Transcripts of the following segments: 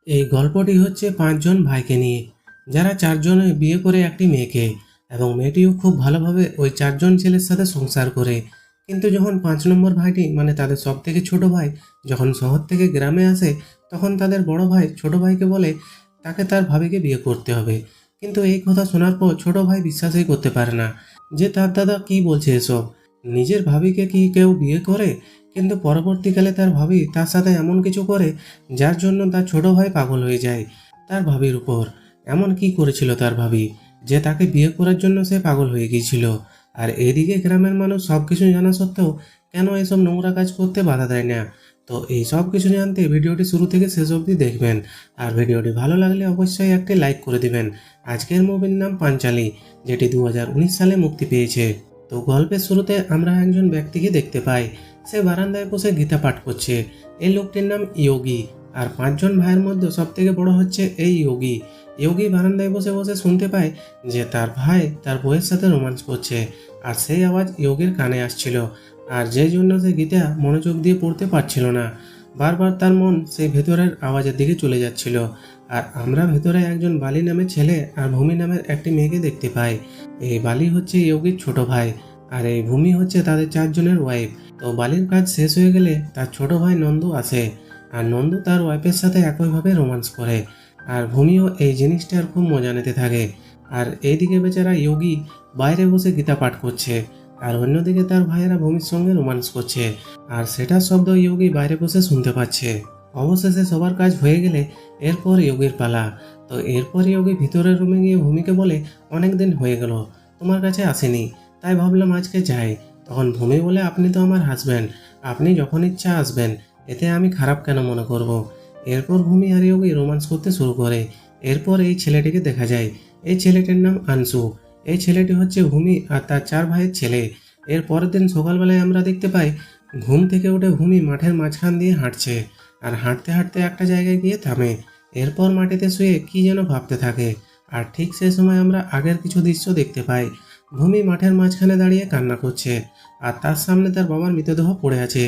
এই গল্পটি হচ্ছে ৫ জন ভাইকে নিয়ে, যারা ৪ জনে বিয়ে করে একটি মেয়েকে, এবং মেয়েটিও খুব ভালোভাবে ওই ৪ জন ছেলের সাথে সংসার করে। কিন্তু যখন ৫ নম্বর ভাইটি মানে তাদের সবথেকে ছোট ভাই যখন শহর থেকে গ্রামে আসে, তখন তাদের বড় ভাই ছোট ভাইকে বলে তাকে তার ভাবিকে বিয়ে করতে হবে। কিন্তু এই কথা শোনার পর ছোট ভাই বিশ্বাসই করতে পারে না যে তার দাদা কি বলছে এসব। নিজের ভাবিকে কি কেউ বিয়ে করে? কিন্তু পরবর্তীকালে তার ভাবি তার সাথে এমন কিছু করে যার জন্য তার ছোট ভাই পাগল হয়ে যায় তার ভাবির উপর। এমন কি করেছিল তার ভাবি যে তাকে বিয়ে করার জন্য সে পাগল হয়ে গিয়েছিল? আর এদিকে গ্রামের মানুষ সব কিছু জানা সত্ত্বেও কেন এসব নোংরা কাজ করতে বাধা দেয় না? তো এই সব কিছু জানতে ভিডিওটি শুরু থেকে শেষ অবধি দেখবেন। আর ভিডিওটি ভালো লাগলে অবশ্যই একটি লাইক করে দিবেন। আজকের মুভির নাম পাঞ্চালী, যেটি 2019 সালে মুক্তি পেয়েছে। তো গল্পের শুরুতে আমরা একজন ব্যক্তিকে দেখতে পাই। সে বারান্দায় বসে গীতা পাঠ করছে। এই লোকটির নাম যোগী। আর ৫ জন ভাইয়ের মধ্যে সব থেকে বড় হচ্ছে এই যোগী। যোগী বারান্দায় বসে বসে শুনতে পায় যে তার ভাই তার বউয়ের সাথে রোমান্স করছে, আর সেই আওয়াজ যোগীর কানে আসছিল। আর যে জন্য সে গীতা মনোযোগ দিয়ে পড়তে পারছিল না। বারবার তার মন সেই ভেতরের আওয়াজের দিকে চলে যাচ্ছিল। আর আমরা ভেতরে একজন বালি নামের ছেলে আর ভূমি নামের একটি মেয়েকে দেখতে পাই। এই বালি হচ্ছে যোগীর ছোট ভাই, আর এই ভূমি হচ্ছে তাদের ৪ জনের ওয়াইফ। তো বালির কাজ শেষ হয়ে গেলে তার ছোট ভাই নন্দু আসে, আর নন্দু তার ওয়াইফের সাথে একইভাবে রোমান্স করে। আর ভূমিও এই জিনিসটার খুব মজা নিতে থাকে। আর এইদিকে বেচারা যোগী বাইরে বসে গীতা পাঠ করছে, আর অন্যদিকে তার ভাইয়েরা ভূমির সঙ্গে রোমান্স করছে, আর সেটার শব্দ যোগী বাইরে বসে শুনতে পাচ্ছে। অবশেষে সবার কাজ হয়ে গেলে এরপর যোগীর পালা। তো এরপর যোগী ভিতরের রুমে গিয়ে ভূমিকে বলে, অনেক দিন হয়ে গেল তোমার কাছে আসেনি, তাই ভাবলাম আজকে যাই। তখন ভূমি বলে, আপনি তো আমার হাজব্যান্ড, আপনি যখন ইচ্ছা আসবেন, এতে আমি খারাপ কেন মনে করব? এরপর ভূমি আর যোগী রোমান্স করতে শুরু করে। এরপর এই ছেলেটিকে দেখা যায়। এই ছেলেটির নাম আনসু। এই ছেলেটি হচ্ছে ভূমি আর তার ৪ ভাইয়ের ছেলে। এর পরের দিন সকালবেলায় আমরা দেখতে পাই ঘুম থেকে উঠে ভূমি মাঠের মাঝখান দিয়ে হাঁটছে, আর হাঁটতে হাঁটতে একটা জায়গায় গিয়ে থামে। এরপর মাটিতে শুয়ে কি যেন ভাবতে থাকে। আর ঠিক সে সময় আমরা আগের কিছু দৃশ্য দেখতে পাই। ভূমি মাঠের মাঝখানে দাঁড়িয়ে কান্না করছে, আর তার সামনে তার বাবার মৃতদেহ পড়ে আছে।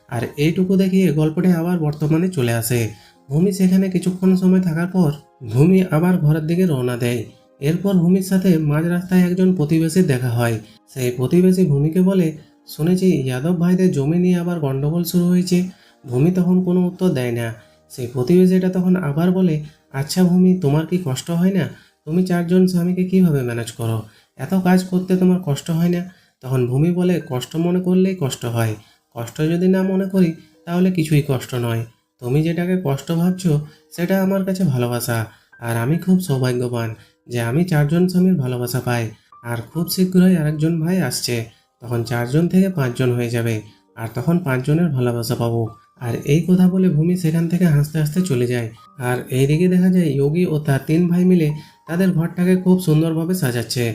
আর এইটুকু দেখিয়ে গল্পটি আবার বর্তমানে চলে আসে। ভূমি সেখানে কিছুক্ষণ সময় থাকার পর ভূমি আবার ঘরের দিকে রওনা দেয়। এরপর ভূমির সাথে মাঝ রাস্তায় একজন প্রতিবেশীর দেখা হয়। সেই প্রতিবেশী ভূমিকে বলে, শুনেছি যাদব ভাইদের জমি নিয়ে আবার গন্ডগোল শুরু হয়েছে। ভূমি তখন কোনো উত্তর দেয় না। সেই প্রতিবেশীটা তখন আবার বলে, আচ্ছা ভূমি, তোমার কি কষ্ট হয় না? তুমি ৪ জন স্বামীকে কিভাবে ম্যানেজ করো? এত কাজ করতে তোমার কষ্ট হয় না? তখন ভূমি বলে, কষ্ট মনে করলেই কষ্ট হয়, কষ্ট যদি না মনে করি তাহলে কিছুই কষ্ট নয়। তুমি যেটাকে কষ্ট ভাবছো সেটা আমার কাছে ভালোবাসা। আর আমি খুব সৌভাগ্যবান যে আমি ৪ জন স্বামীর ভালোবাসা পাই। আর খুব শীঘ্রই আরেকজন ভাই আসছে, তখন ৪ জন থেকে ৫ জন হয়ে যাবে, আর তখন ৫ জনের ভালোবাসা পাবো। আর এই কথা বলে ভূমি সেখান থেকে হাসতে হাসতে চলে যায়। আর এইদিকে দেখা যায় যোগী ও তার ৩ ভাই মিলে তাদের ঘরটাকে খুব সুন্দরভাবে সাজাচ্ছে,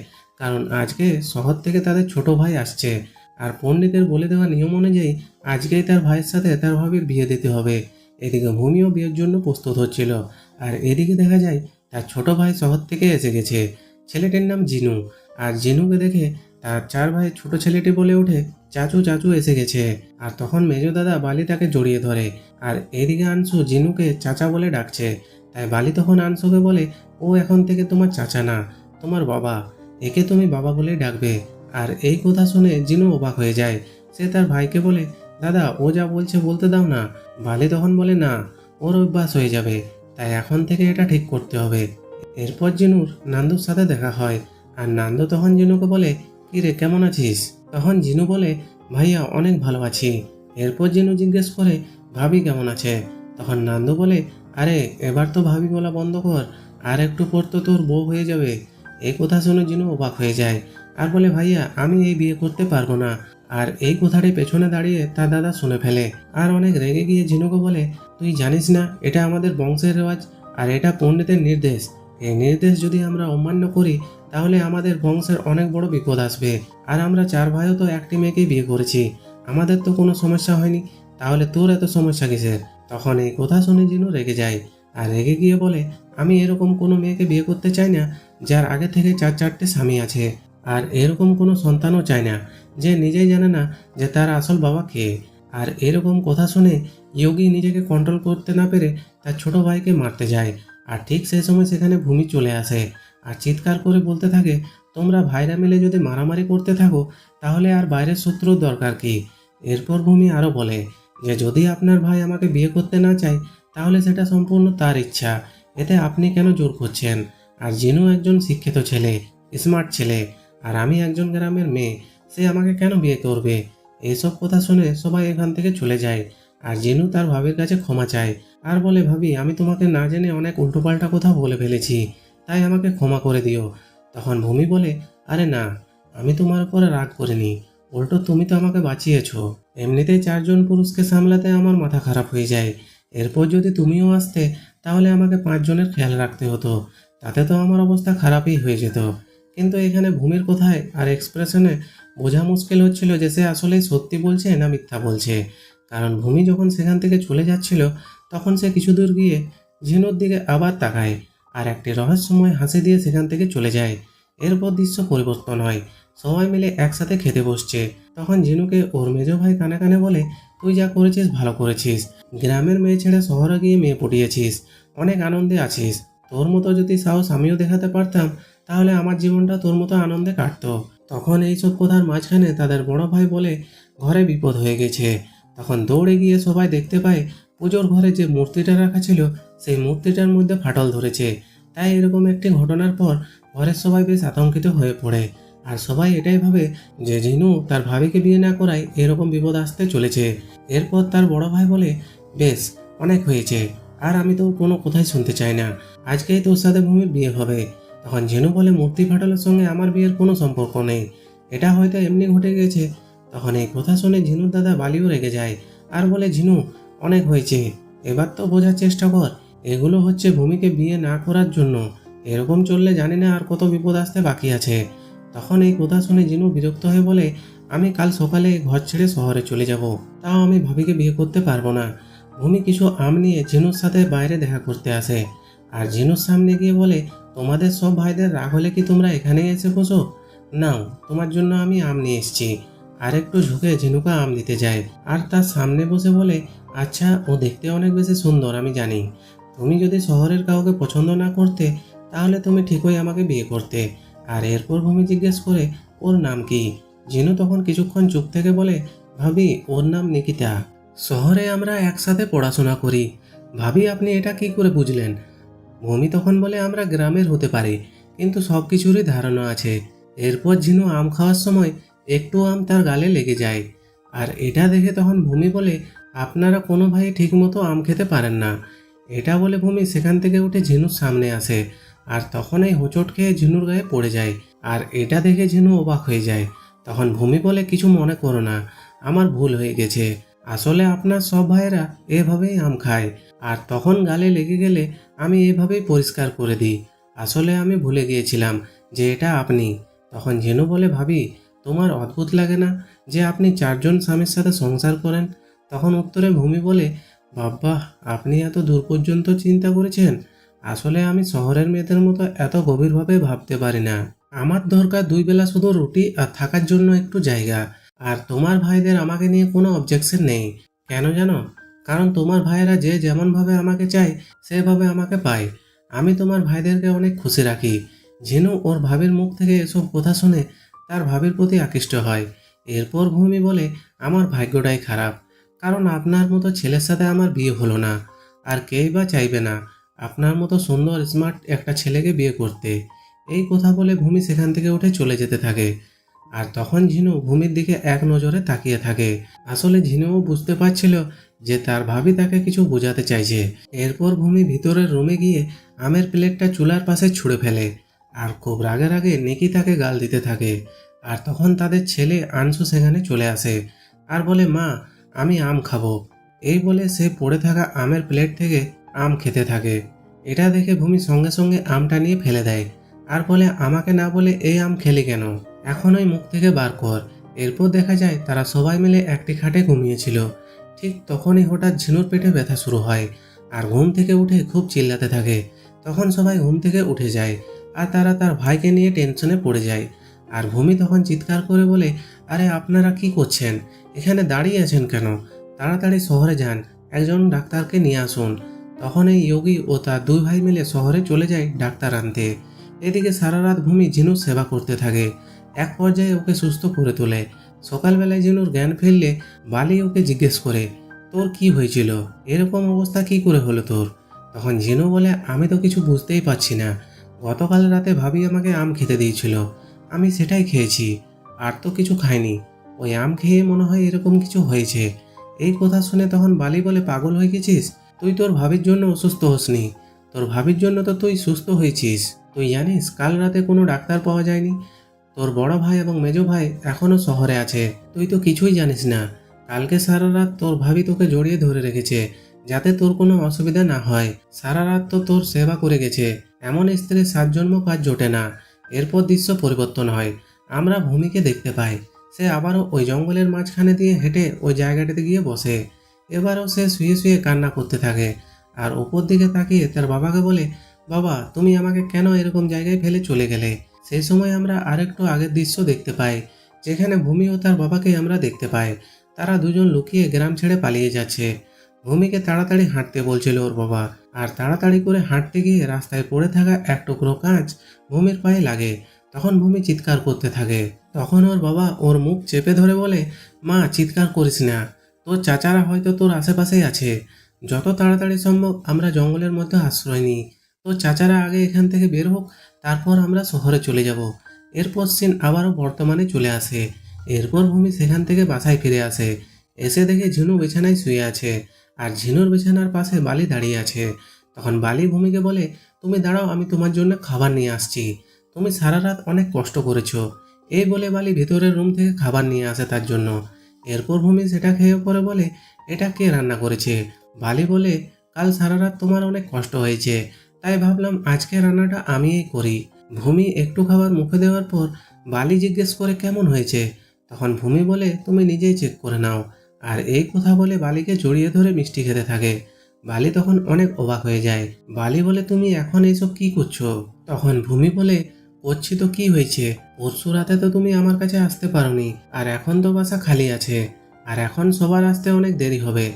কারণ আজকে শহর থেকে তাদের ছোট ভাই আসছে। আর পণ্ডিতের বলে দেওয়া নিয়ম অনুযায়ী আজকেই তার ভাইয়ের সাথে তার ভাবির বিয়ে দিতে হবে। এদিকে ভূমিও বিয়ের জন্য প্রস্তুত হচ্ছিল। আর এদিকে দেখা যায় তার ছোট ভাই শহর থেকে এসে গেছে। ছেলেটির নাম জিনু। আর জিনুকে দেখে তার ৪ ভাই ছোট ছেলেটি বলে ওঠে, চাচু চাচু এসে গেছে। আর তখন মেজো দাদা বালি তাকে জড়িয়ে ধরে। আর এদিকে আনসু জিনুকে চাচা বলে ডাকছে। তাই বালি তখন আনসুকে বলে, ও এখন থেকে তোমার চাচা না, তোমার বাবা, একে তুমি বাবা বলে ডাকবে। আর এই কথা শুনে জিনু অবাক হয়ে যায়। সে তার ভাইকে বলে, দাদা ও যা বলছে বলতে দাও না। বালি তখন বলে, না, ওর অভ্যাস হয়ে যাবে, তাই এখন থেকে এটা ঠিক করতে হবে। এরপর জিনুর নান্দুর সাথে দেখা হয়। আর নান্দু তখন জিনুকে বলে, কি রে, কেমন আছিস? তখন জিনু বলে, ভাইয়া অনেক ভালো আছি। এরপর জিনু জিজ্ঞেস করে, ভাবি কেমন আছে? তখন নান্দু বলে, আরে এবার তো ভাবি বলা বন্ধ কর, আর একটু পর তো তোর বউ হয়ে যাবে। এই কথা শুনে জিনু অবাক হয়ে যায়, আর বলে, ভাইয়া আমি এই বিয়ে করতে পারবো না। আর এই কথাটি পেছনে দাঁড়িয়ে তার দাদা শুনে ফেলে, আর অনেক রেগে গিয়ে জিনুকে বলে, তুই জানিস না এটা আমাদের বংশের রেওয়াজ, আর এটা পণ্ডিতের নির্দেশ। এই নির্দেশ যদি আমরা অমান্য করি তাহলে আমাদের বংশের অনেক বড় বিপদ আসবে। আর আমরা ৪ ভাইও তো একটি মেয়েকেই বিয়ে করেছি, আমাদের তো কোনো সমস্যা হয়নি, তাহলে তোর এত সমস্যা কিসের? তখন এই কথা শুনে জিনু রেগে যায়, আর রেগে গিয়ে বলে, আমি এরকম কোনো মেয়েকে বিয়ে করতে চাই না যার আগে থেকে ৪-৪টে স্বামী আছে, আর এরকম কোনো সন্তানও চায় না যে নিজেই জানে না যে তার আসল বাবা কে। আর এরকম কথা শুনে যোগী নিজেকে কন্ট্রোল করতে না পেরে তার ছোট ভাইকে মারতে যায়। আর ঠিক সেই সময় সেখানে ভূমি চলে আসে আর চিৎকার করে বলতে থাকে, তোমরা ভাইরা মিলে যদি মারামারি করতে থাকো তাহলে আর বাইরের শত্রুর দরকার কি। এরপর ভূমি আরও বলে যে যদি আপনার ভাই আমাকে বিয়ে করতে না চায় তাহলে সেটা সম্পূর্ণ তার ইচ্ছা, এতে আপনি কেন জোর করছেন। আর জিনু একজন শিক্ষিত ছেলে, স্মার্ট ছেলে, আর আমি একজন গ্রামের মেয়ে, সে আমাকে কেন বিয়ে করবে। এইসব কথা শুনে সবাই এখান থেকে চলে যায়। আর জিনু তার ভাবির কাছে ক্ষমা চায় আর বলে, ভাবি আমি তোমাকে না জেনে অনেক উল্টোপাল্টা কথা বলে ফেলেছি, তাই আমাকে ক্ষমা করে দিও। তখন ভূমি বলে, আরে না, আমি তোমার উপরে রাগ করিনি, উল্টো তুমি তো আমাকে বাঁচিয়েছো। এমনিতেই চারজন পুরুষকে সামলাতে আমার মাথা খারাপ হয়ে যায়, এরপর যদি তুমিও আসতে তাহলে আমাকে পাঁচজনের খেয়াল রাখতে হতো, তাতে তো আমার অবস্থা খারাপই হয়ে যেত। কিন্তু এখানে ভূমির কথায় আর এক্সপ্রেশনে বোঝা মুশকিল হচ্ছিল যে সে আসলেই সত্যি বলছে না মিথ্যা বলছে। কারণ ভূমি যখন সেখান থেকে চলে যাচ্ছিল তখন সে কিছু দূর গিয়ে ঝিনুর দিকে আবার তাকায় আর একটি রহস্যময় হাসি দিয়ে সেখান থেকে চলে যায়। এরপর দৃশ্য পরিবর্তন হয়, সবাই মিলে একসাথে খেতে বসছে। তখন ঝিনুকে ওর মেজো ভাই কানে কানে বলে, তুই যা করেছিস ভালো করেছিস, গ্রামের মেয়ে ছেড়ে শহরে গিয়ে মেয়ে পটিয়েছিস, অনেক আনন্দে আছিস। তোর মতো যদি সাহস আমিও দেখাতে পারতাম তাহলে আমার জীবনটা তোর মতো আনন্দে কাটতো। তখন এইসব কথার মাঝখানে তাদের বড় ভাই বলে, ঘরে বিপদ হয়ে গেছে। তখন দৌড়ে গিয়ে সবাই দেখতে পায় পুজোর ঘরে যে মূর্তিটা রাখা ছিল সেই মূর্তিটার মধ্যে ফাটল ধরেছে। তাই এরকম একটি ঘটনার পর ঘরের সবাই বেশ আতঙ্কিত হয়ে পড়ে। আর সবাই এটাই ভাবে যে জিনু তার ভাবিকে বিয়ে না করায় এরকম বিপদ আসতে চলেছে। এরপর তার বড় ভাই বলে, বেশ অনেক হয়েছে, আর আমি তো কোনো কথাই শুনতে চাই না, আজকেই তোর সাথে ভূমির বিয়ে হবে। তখন ঝিনু বলে, মূর্তি ফাটলের সঙ্গে আমার বিয়ের কোনো সম্পর্ক নেই, এটা হয়তো এমনি ঘটে গেছে। তখন এই কথা শুনে ঝিনুর দাদা বালিও রেগে যায় আর বলে, ঝিনু অনেক হয়েছে, এবার তো বোঝার চেষ্টা কর, এগুলো হচ্ছে ভূমিকে বিয়ে না করার জন্য, এরকম চললে জানি না আর কত বিপদ আসতে বাকি আছে। তখন এই কথা শুনে জিনু বিরক্ত হয়ে বলে, আমি কাল সকালে ঘর ছেড়ে শহরে চলে যাব, তাও আমি ভাবিকে বিয়ে করতে পারবো না। ভূমি কিছু আম নিয়ে ঝিনুর সাথে বাইরে দেখা করতে আসে আর ঝিনুর সামনে গিয়ে বলে, তোমাদের সব ভাইদের রাগ হলে কি তোমরা এখানেই এসে বসো, নাও তোমার জন্য আমি আম নিয়ে এসেছি। আর একটু ঝুঁকে ঝিনুকা আম দিতে যায় আর তার সামনে বসে বলে, আচ্ছা ও দেখতে অনেক বেশি সুন্দর আমি জানি, তুমি যদি শহরের কাউকে পছন্দ না করতে তাহলে তুমি ঠিকই আমাকে বিয়ে করতে। আর এরপর ভূমি জিজ্ঞেস করে, ওর নাম কি। জিনু তখন কিছুক্ষণ চুপ থেকে বলে, ভাবি ওর নাম নিকিতা, শহরে আমরা একসাথে পড়াশোনা করি। ভাবি আপনি এটা কি করে বুঝলেন। ভূমি তখন বলে, আমরা গ্রামের হতে পারি কিন্তু সব কিছুরই ধারণা আছে। এরপর ঝিনু আম খাওয়ার সময় একটু আম তার গালে লেগে যায় আর এটা দেখে তখন ভূমি বলে, আপনারা কোনো ভাই ঠিকমতো আম খেতে পারেন না। এটা বলে ভূমি সেখান থেকে উঠে ঝিনুর সামনে আসে আর তখন এই হোঁচট খেয়ে ঝিনুর গায়ে পড়ে যায়। আর এটা দেখে ঝিনু অবাক হয়ে যায়। তখন ভূমি বলে, কিছু মনে করো না, আমার ভুল হয়ে গেছে, আসলে আপনার সব ভাইয়েরা এভাবেই আম খায়, আর তখন গালে লেগে গেলে আমি এভাবেই পরিষ্কার করে দিই, আসলে আমি ভুলে গিয়েছিলাম যে এটা আপনি। তখন ঝিনু বলে, ভাবি তোমার অদ্ভুত লাগে না যে আপনি চারজন স্বামীর সাথে সংসার করেন। তখন উত্তরে ভূমি বলে, বাবা আপনি এত দূর পর্যন্ত চিন্তা করেছেন, আসলে আমি শহরের মেয়েদের মতো এত গভীরভাবে ভাবতে পারি না, আমার দরকার দুই বেলা শুধু রুটি আর থাকার জন্য একটু জায়গা। আর তোমার ভাইদের আমাকে নিয়ে কোনো অবজেকশন নেই, কেন জানো, কারণ তোমার ভাইয়েরা যে যেমনভাবে আমাকে চায় সেভাবে আমাকে পায়, আমি তোমার ভাইদেরকে অনেক খুশি রাখি। ঝিনু ওর ভাবির মুখ থেকে এসব কথা শুনে তার ভাবির প্রতি আকৃষ্ট হয়। এরপর ভূমি বলে, আমার ভাগ্যটাই খারাপ, কারণ আপনার মতো ছেলের সাথে আমার বিয়ে হলো না, আর কেই বা চাইবে না আপনার মতো সুন্দর স্মার্ট একটা ছেলেকে বিয়ে করতে। এই কথা বলে ভূমি সেখান থেকে উঠে চলে যেতে থাকে। আর তখন ঝিনু ভূমির দিকে এক নজরে তাকিয়ে থাকে, আসলে ঝিনুও বুঝতে পারছিল যে তার ভাবি তাকে কিছু বোঝাতে চাইছে। এরপর ভূমি ভিতরের রুমে গিয়ে আমের প্লেটটা চুলার পাশে ছুঁড়ে ফেলে আর খুব রাগে রাগে নিকিতাকে গাল দিতে থাকে। আর তখন তাদের ছেলে আনসু সেখানে চলে আসে আর বলে, মা আমি আম খাবো। এই বলে সে পড়ে থাকা আমের প্লেট থেকে আম খেতে থাকে। এটা দেখে ভূমি সঙ্গে সঙ্গে আমটা নিয়ে ফেলে দেয় আর বলে, আমাকে না বলে এই আম খেলি কেন, এখন ওই মুখ থেকে বার কর। এরপর দেখা যায় তারা সবাই মিলে একটি খাটে ঘুমিয়েছিল। ঠিক তখনই হঠাৎ ঝিনুর পেটে ব্যথা শুরু হয় আর ঘুম থেকে উঠে খুব চিল্লাতে থাকে। তখন সবাই ঘুম থেকে উঠে যায় আর তারা তার ভাইকে নিয়ে টেনশনে পড়ে যায়। আর ভূমি তখন চিৎকার করে বলে, আরে আপনারা কি করছেন, এখানে দাঁড়িয়ে আছেন কেন, তাড়াতাড়ি শহরে যান, একজন ডাক্তারকে নিয়ে আসুন। তখন এই যোগী ও তার দুই ভাই মিলে শহরে চলে যায় ডাক্তার আনতে। এদিকে সারা রাত ভূমি ঝিনুর সেবা করতে থাকে। এক পর্যায়ে ওকে সুস্থ করে তোলে। সকালবেলায় ঝিনুর জ্ঞান ফিরলে বালি ওকে জিজ্ঞেস করে, তোর কি হয়েছিল, এরকম অবস্থা কি করে হলো তোর? তখন ঝিনু বলে, আমি তো কিছু বুঝতেই পারছি না। গতকাল রাতে ভাবি আমাকে আম খেতে দিয়েছিল, আমি সেটাই খেয়েছি, আর তো কিছু খাইনি। ওই আম খেয়ে মনে হয় এরকম কিছু হয়েছে। এই কথা শুনে তখন বালি বলে, পাগল হয়ে গেছিস? তুই তোর ভাবির জন্য অসুস্থ হোসনি, তোর ভাবির জন্য তো তুই সুস্থ হয়েছিস। তুই জানিস কাল রাতে কোনো ডাক্তার পাওয়া যায়নি, তোর বড় ভাই এবং মেজো ভাই এখনো শহরে আছে, তুই তো কিছুই জানিস না। কালকে সারা রাত তোর ভাবি তোকে জড়িয়ে ধরে রেখেছে যাতে তোর কোনো অসুবিধা না হয়। সারা রাত তো তোর সেবা করে গেছে, এমন স্ত্রীর 7 জন্ম কাজ জোটে না। এরপর দৃশ্য পরিবর্তন হয়। আমরা ভূমিকে দেখতে পাই, সে আবারও ওই জঙ্গলের মাঝখানে দিয়ে হেঁটে ওই জায়গাটাতে গিয়ে বসে। এবারও সে শুয়ে শুয়ে কান্না করতে থাকে, আর ওপর দিকে তাকিয়ে তার বাবাকে বলে, বাবা তুমি আমাকে কেন এরকম জায়গায় ফেলে চলে গেলে? সেই সময় আমরা আরেকটু আগের দৃশ্য দেখতে পাই, যেখানে ভূমি ও তার বাবাকে আমরা দেখতে পাই। তারা দুজন লুকিয়ে গ্রাম ছেড়ে পালিয়ে যাচ্ছে। ভূমিকে তাড়াতাড়ি হাঁটতে বলছিল ওর বাবা, আর তাড়াতাড়ি করে হাঁটতে গিয়ে রাস্তায় পড়ে থাকা এক টুকরো কাঁচ ভূমির পায়ে লাগে। তখন ভূমি চিৎকার করতে থাকে। তখন ওর বাবা ওর মুখ চেপে ধরে বলে, মা চিৎকার করিস না, তোর চাচারা হয়তো তোর আশেপাশেই আছে। যত তাড়াতাড়ি সম্ভব আমরা জঙ্গলের মধ্যে আশ্রয় নিই। তোর চাচারা আগে এখান থেকে বের হোক, তারপর আমরা শহরে চলে যাব। এরপর সিন আবারও বর্তমানে চলে আসে। এরপর ভূমি সেখান থেকে বাসায় ফিরে আসে। এসে দেখে ঝিনু বিছানায় শুয়ে আছে, আর ঝিনুর বিছানার পাশে বালি দাঁড়িয়ে আছে। তখন বালি ভূমিকে বলে, তুমি দাঁড়াও, আমি তোমার জন্য খাবার নিয়ে আসছি, তুমি সারা রাত অনেক কষ্ট করেছো। এই বলে বালি ভেতরের রুম থেকে খাবার নিয়ে আসে তার জন্য। এরপর ভূমি সেটা খেয়ে পরে বলে, এটা কে রান্না করেছে? বালি বলে, কাল সারা রাত তোমার অনেক কষ্ট হয়েছে, তাই ভাবলাম আজকে রান্নাটা আমিই করি। ভূমি একটু খাবার মুখে দেওয়ার পর বালি জিজ্ঞেস করে, কেমন হয়েছে? তখন ভূমি বলে, তুমি নিজেই চেক করে নাও। আর এই কথা বলে বালিকে জড়িয়ে ধরে মিষ্টি খেতে থাকে। বালি তখন অনেক অবাক হয়ে যায়। বালি বলে, তুমি এখন এইসব কি করছো? তখন ভূমি বলে, করছি তো কি হয়েছে, পরশু রাতে তো তুমি আমার কাছে আসতে পারোনি, আর এখন তো বাসা খালি আছে, আর এখন সবার আসতে অনেক দেরি হবে।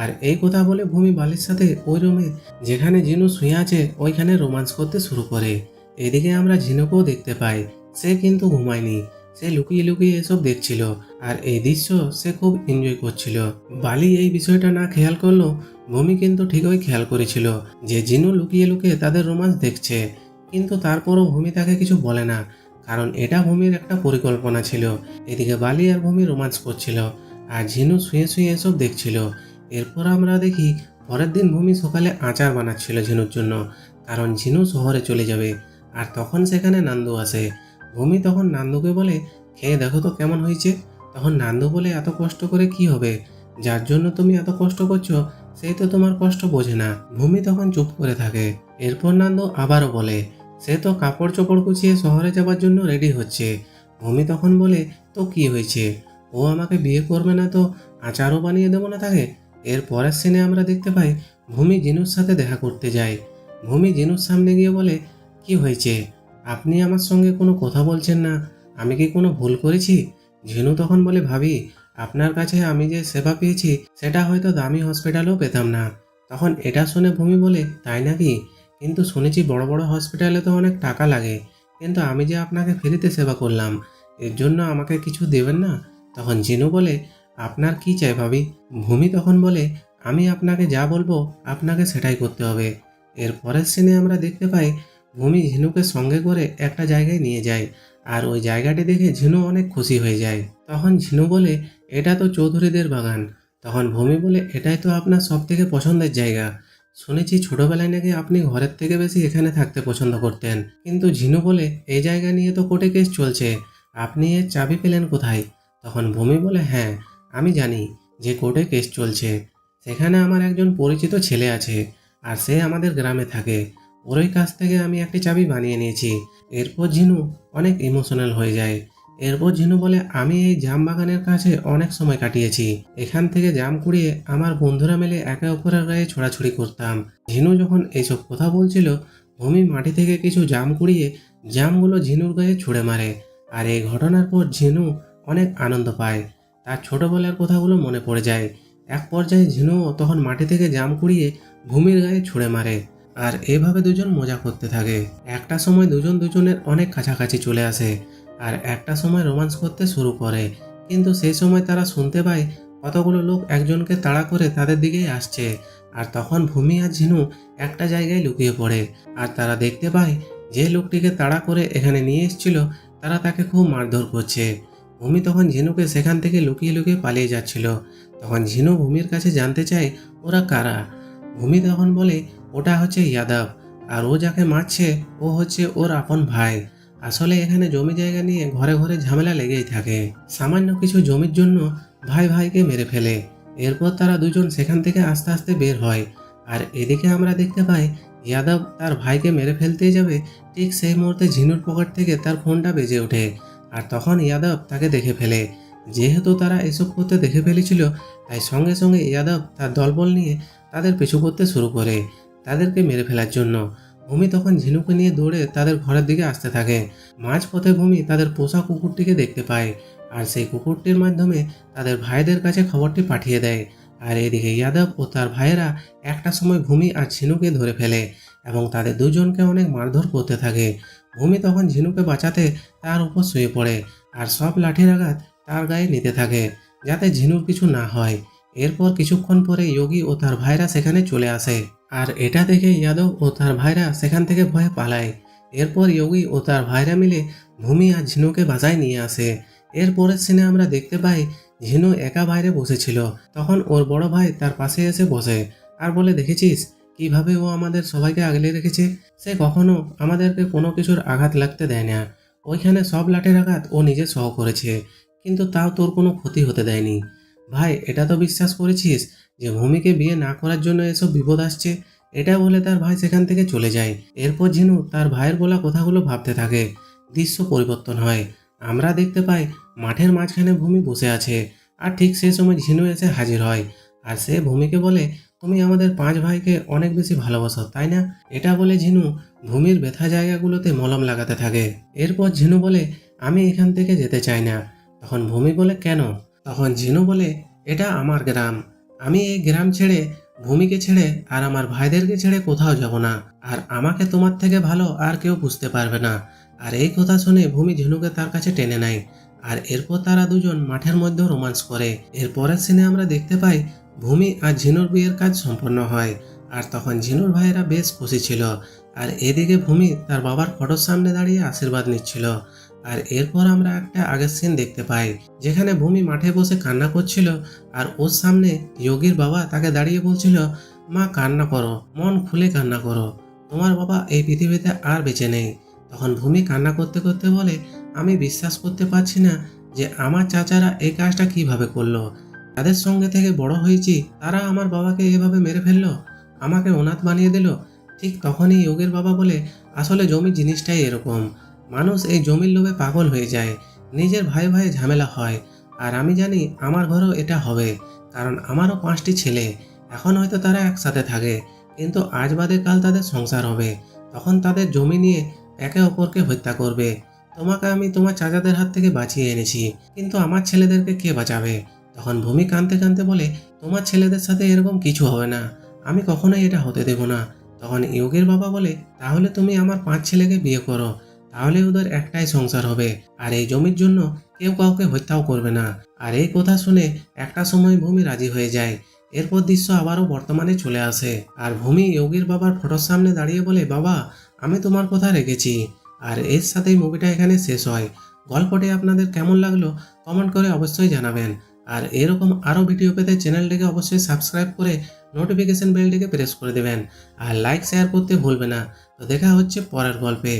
আর এই কথা বলে ভূমি বালির সাথে ওই রুমে যেখানে ঝিনু শুয়ে আছে ওইখানে রোমান্স করতে শুরু করে। এদিকে আমরা ঝিনুকেও দেখতে পাই, সে কিন্তু ঘুমায়নি, সে লুকিয়ে লুকিয়ে এসব দেখছিল, আর এই দৃশ্য সে খুব এনজয় করছিল। বালি এই বিষয়টা না খেয়াল করলো, ভূমি কিন্তু ঠিকই খেয়াল করেছিল যে জিনু লুকিয়ে লুকিয়ে তাদের রোমান্স দেখছে। কিন্তু তারপরও ভূমি তাকে কিছু বলে না, কারণ এটা ভূমির একটা পরিকল্পনা ছিল। এদিকে বালি আর ভূমি রোমান্স করছিল, আর ঝিনু শুয়ে শুয়ে এসব দেখছিল। এরপর আমরা দেখি পরের দিন ভূমি সকালে আচার বানাচ্ছিল ঝিনুর জন্য, কারণ ঝিনু শহরে চলে যাবে। আর তখন সেখানে নান্দু আসে। ভূমি তখন নান্দুকে বলে, খেয়ে দেখো তো কেমন হয়েছে। তখন নান্দু বলে, এত কষ্ট করে কি হবে, যার জন্য তুমি এত কষ্ট করছো সেই তো তোমার কষ্ট বোঝে না। ভূমি তখন চুপ করে থাকে। এরপর নান্দু আবারও বলে, সে তো কাপড় চোপড় গুছিয়ে শহরে যাবার জন্য রেডি হচ্ছে। ভূমি তখন বলে, তো কি হয়েছে, ও আমাকে বিয়ে করবে না তো আচারও বানিয়ে দেবো না তাকে। এর পরের সিনে আমরা দেখতে পাই ভূমি জিনুর সাথে দেখা করতে যায়। ভূমি জিনুর সামনে গিয়ে বলে, কি হয়েছে, আপনি আমার সঙ্গে কোনো কথা বলছেন না, আমি কি কোনো ভুল করেছি? ঝিনু তখন বলে, ভাবি আপনার কাছে আমি যে সেবা পেয়েছি সেটা হয়তো দামি হসপিটালেও পেতাম না। তখন এটা শুনে ভূমি বলে, তাই নাকি? কিন্তু শুনেছি বড় বড় হসপিটালে তো অনেক টাকা লাগে, কিন্তু আমি যে আপনাকে ফ্রিতে সেবা করলাম, এর জন্য আমাকে কিছু দেবেন না? তখন জিনু বলে, আপনার কি চাই ভাবি? ভূমি তখন বলে, আমি আপনাকে যা বলবো আপনাকে সেটাই করতে হবে। এর পরের সিনে আমরা দেখতে পাই ভূমি ঝিনুকে সঙ্গে করে একটা জায়গায় নিয়ে যায়, আর ওই জায়গাটি দেখে ঝিনু অনেক খুশি হয়ে যায়। তখন ঝিনু বলে, এটা তো চৌধুরীদের বাগান। তখন ভূমি বলে, এটাই তো আপনার সব থেকে পছন্দের জায়গা, শুনেছি ছোটবেলায় নাকি আপনি ঘরের থেকে বেশি এখানে থাকতে পছন্দ করতেন। কিন্তু ঝিনু বলে, এই জায়গা নিয়ে তো কোর্টে কেস চলছে, আপনি এর চাবি পেলেন কোথায়? তখন ভূমি বলে, হ্যাঁ আমি জানি যে কোর্টে কেস চলছে, সেখানে আমার একজন পরিচিত ছেলে আছে, আর সে আমাদের গ্রামে থাকে, ওরই কাছ থেকে আমি একটি চাবি বানিয়ে নিয়েছি। এরপর ঝিনু অনেক ইমোশনাল হয়ে যায়। এরপর ঝিনু বলে, আমি এই জাম বাগানের কাছে অনেক সময় কাটিয়েছি, এখান থেকে জাম কুড়িয়ে আমার বন্ধুরা মিলে একে অপরের গায়ে ছোড়াছুড়ি করতাম। ঝিনু যখন এইসব কথা বলছিল, ভূমি মাটি থেকে কিছু জাম কুড়িয়ে জামগুলো ঝিনুর গায়ে ছুঁড়ে মারে। আর এই ঘটনার পর ঝিনু অনেক আনন্দ পায়, তার ছোটবেলার কথাগুলো মনে পড়ে যায়। এক পর্যায়ে ঝিনু তখন মাটি থেকে জাম কুড়িয়ে ভূমির গায়ে ছুঁড়ে মারে, আর এভাবে দুজন মজা করতে থাকে। একটা সময় দুজন দুজনের অনেক কাছাকাছি চলে আসে, আর একটা সময় রোমান্স করতে শুরু করে। কিন্তু সেই সময় তারা শুনতে পায় কতগুলো লোক একজনকে তাড়া করে তাদের দিকেই আসছে। আর তখন ভূমি আর ঝিনু একটা জায়গায় লুকিয়ে পড়ে, আর তারা দেখতে পায় যে লোকটিকে তাড়া করে এখানে নিয়ে এসেছিল তারা তাকে খুব মারধর করছে। ভূমি তখন ঝিনুকে সেখান থেকে লুকিয়ে লুকিয়ে পালিয়ে যাচ্ছিল। তখন ঝিনু ভূমির কাছে জানতে চায় ওরা কারা। ভূমি তখন বলে ওটা হচ্ছে যাদব, আর ও যাকে মারছে ও হচ্ছে ওর আপন ভাই। আসলে এখানে জমি জায়গা নিয়ে ঘরে ঘরে ঝামেলা লেগেই থাকে। সামান্য কিছু জমির জন্য ভাই ভাইকে মেরে ফেলে। এরপর তারা দুজন সেখান থেকে আস্তে আস্তে বের হয়। আর এদিকে আমরা দেখতে পাই যাদব তার ভাইকে মেরে ফেলতেই যাবে, ঠিক সেই মুহূর্তে ঝিনুর পকেট থেকে তার ফোনটা বেজে ওঠে। আর তখন যাদব তাকে দেখে ফেলে। যেহেতু তারা এসব করতে দেখে ফেলেছিল, তাই সঙ্গে সঙ্গে যাদব তার দলবল নিয়ে তাদের পিছু করতে শুরু করে তাদেরকে মেরে ফেলার জন্য। ভূমি তখন ঝিনুকে নিয়ে দৌড়ে তাদের ঘরের দিকে আসতে থাকে। মাঝপথে ভূমি তাদের পোষা কুকুরটিকে দেখতে পায়, আর সেই কুকুরটির মাধ্যমে তাদের ভাইদের কাছে খবরটি পাঠিয়ে দেয়। আর এদিকে যাদব ও তার ভাইয়েরা একটা সময় ভূমি আর ঝিনুকে ধরে ফেলে এবং তাদের দুজনকে অনেক মারধর করতে থাকে। ভূমি তখন ঝিনুকে বাঁচাতে তার উপর শুয়ে পড়ে, আর সব লাঠির আঘাত তার গায়ে নিতে থাকে যাতে ঝিনুর কিছু না হয়। এরপর কিছুক্ষণ পরে যোগী ও তার ভাইরা সেখানে চলে আসে, আর এটা দেখে যাদব ও তার ভাইরা সেখান থেকে ভয়ে পালায়। এরপর যোগী ও তার ভাইরা মিলে ভূমি আর ঝিনুকে বাসায় নিয়ে আসে। এরপরের সিনে আমরা দেখতে পাই ঝিনু একা বাইরে বসেছিল, তখন ওর বড় ভাই তার পাশে এসে বসে আর বলে, দেখেছিস কিভাবে ও আমাদের সবাইকে আগলে রেখেছে? সে কখনো আমাদেরকে কোনো কিছুর আঘাত লাগতে দেয় না। ওইখানে সব লাঠির আঘাত ও নিজে সহ করেছে, কিন্তু তাও তোর কোনো ক্ষতি হতে দেয়নি। ভাই, এটা তো বিশ্বাস করেছিস যে ভূমিকে বিয়ে না করার জন্য এসব বিপদ আসছে? এটা বলে তার ভাই সেখান থেকে চলে যায়। এরপর ঝিনু তার ভাইয়ের বলা কথাগুলো ভাবতে থাকে। দৃশ্য পরিবর্তন হয়। আমরা দেখতে পাই মাঠের মাঝখানে ভূমি বসে আছে, আর ঠিক সেই সময় ঝিনু এসে হাজির হয়। আর সে ভূমিকে বলে, তুমি আমাদের 5 ভাইকে অনেক বেশি ভালোবাসো, তাই না? এটা বলে ঝিনু ভূমির ব্যথা জায়গাগুলোতে মলম লাগাতে থাকে। এরপর ঝিনু বলে, আমি এখান থেকে যেতে চাই না। তখন ভূমি বলে, কেন? তখন ঝিনু বলে, এটা আমার গ্রাম। আমি এই গ্রাম ছেড়ে, ভূমিকে ছেড়ে আর আমার ভাইদেরকে ছেড়ে কোথাও যাব না। আর আমাকে তোমার থেকে ভালো আর কেউ বুঝতে পারবে না। আর এই কথা শুনে ভূমি ঝিনুকে তার কাছে টেনে নেয়, আর এরপর তারা দুজন মাঠের মধ্যে রোমান্স করে। এরপরের সিনে আমরা দেখতে পাই ভূমি আর ঝিনুর বিয়ের কাজ সম্পন্ন হয়, আর তখন ঝিনুর ভাইয়েরা বেশ খুশি ছিল। আর এদিকে ভূমি তার বাবার ফটোর সামনে দাঁড়িয়ে আশীর্বাদ নিচ্ছিল। আর এরপর আমরা একটা আগের সিন দেখতে পাই, যেখানে ভূমি মাঠে বসে কান্না করছিল, আর ওর সামনে যোগীর বাবা তাকে দাঁড়িয়ে বলছিল, মা কান্না করো, মন খুলে কান্না করো, তোমার বাবা এই পৃথিবীতে আর বেঁচে নেই। তখন ভূমি কান্না করতে করতে বলে, আমি বিশ্বাস করতে পারছি না যে আমার চাচারা এই কাজটা কিভাবে করলো। তাদের সঙ্গে থেকে বড় হয়েছি, তারা আমার বাবাকে এভাবে মেরে ফেললো, আমাকে অনাথ বানিয়ে দিল। ঠিক তখনই যোগের বাবা বলে, আসলে জমি জিনিসটাই এরকম, মানুষ এই জমির লোভে পাগল হয়ে যায়, নিজের ভাই ভাই ঝামেলা হয়। আর আমি জানি আমার ঘরেও এটা হবে, কারণ আমারও 5টি ছেলে। এখন হয়তো তারা একসাথে থাকে, কিন্তু আজ বাদে কাল তাদের সংসার হবে, তখন তাদের জমি নিয়ে একে অপরকে হত্যা করবে। তোমাকে আমি তোমার চাচাদের হাত থেকে বাঁচিয়ে এনেছি, কিন্তু আমার ছেলেদেরকে কে বাঁচাবে? তখন ভূমি কাঁদতে কাঁদতে বলে, তোমার ছেলেদের সাথে এরকম কিছু হবে না, আমি কখনোই এটা হতে দেব না। তখন যোগের বাবা বলে, তাহলে তুমি আমার 5 ছেলেকে বিয়ে করো, তাহলে ওদের একটাই সংসার হবে, আর এই জমির জন্য কেউ কাউকে হত্যাও করবে না। আর এই কথা শুনে একটা সময় ভূমি রাজি হয়ে যায়। এরপর দৃশ্য আবারও বর্তমানে চলে আসে, আর ভূমি যোগীর বাবার ফটোর সামনে দাঁড়িয়ে বলে, বাবা আমি তোমার কথা রেখেছি। আর এর সাথেই মুভিটা এখানে শেষ হয়। গল্পটি আপনাদের কেমন লাগলো কমেন্ট করে অবশ্যই জানাবেন। আর এরকম আরও ভিডিও পেতে চ্যানেলটিকে অবশ্যই সাবস্ক্রাইব করে নোটিফিকেশন বেলটিকে প্রেস করে দেবেন, আর লাইক শেয়ার করতে ভুলবে না। তো দেখা হচ্ছে পরের গল্পে।